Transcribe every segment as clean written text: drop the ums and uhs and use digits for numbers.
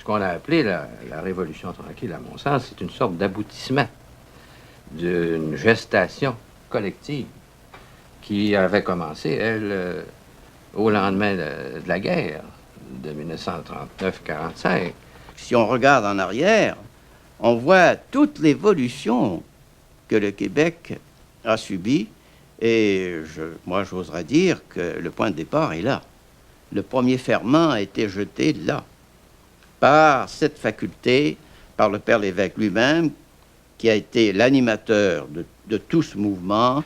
qu'on a appelé la Révolution tranquille, à mon sens, c'est une sorte d'aboutissement d'une gestation collective qui avait commencé, elle, au lendemain de la guerre de 1939-45. Si on regarde en arrière, on voit toute l'évolution que le Québec a subie. Et moi, j'oserais dire que le point de départ est là. Le premier ferment a été jeté là, par cette faculté, par le Père Lévesque lui-même, qui a été l'animateur de tout ce mouvement.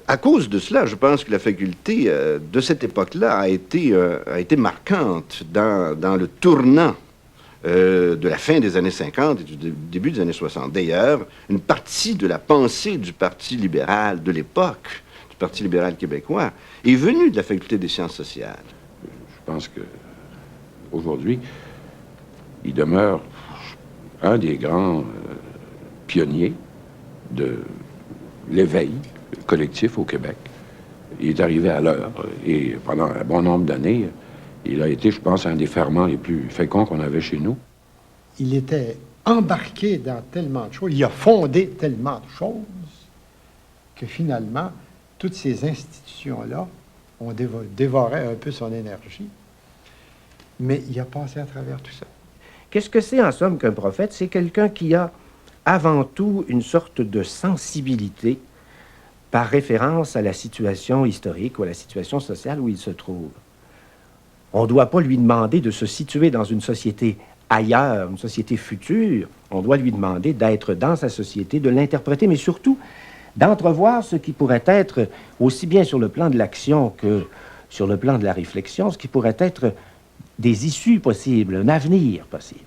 À cause de cela, je pense que la faculté de cette époque-là a été marquante dans le tournant de la fin des années 50 et du début des années 60. D'ailleurs, une partie de la pensée du Parti libéral de l'époque, du Parti libéral québécois, est venue de la faculté des sciences sociales. Je pense que aujourd'hui, il demeure un des grands pionniers de l'éveil collectif au Québec. Il est arrivé à l'heure et pendant un bon nombre d'années, il a été, je pense, un des ferments les plus féconds qu'on avait chez nous. Il était embarqué dans tellement de choses, il a fondé tellement de choses que finalement, toutes ces institutions-là ont dévoré un peu son énergie. Mais il a passé à travers tout ça. Qu'est-ce que c'est en somme qu'un prophète? C'est quelqu'un qui a avant tout une sorte de sensibilité par référence à la situation historique ou à la situation sociale où il se trouve. On ne doit pas lui demander de se situer dans une société ailleurs, une société future. On doit lui demander d'être dans sa société, de l'interpréter, mais surtout d'entrevoir ce qui pourrait être, aussi bien sur le plan de l'action que sur le plan de la réflexion, ce qui pourrait être des issues possibles, un avenir possible.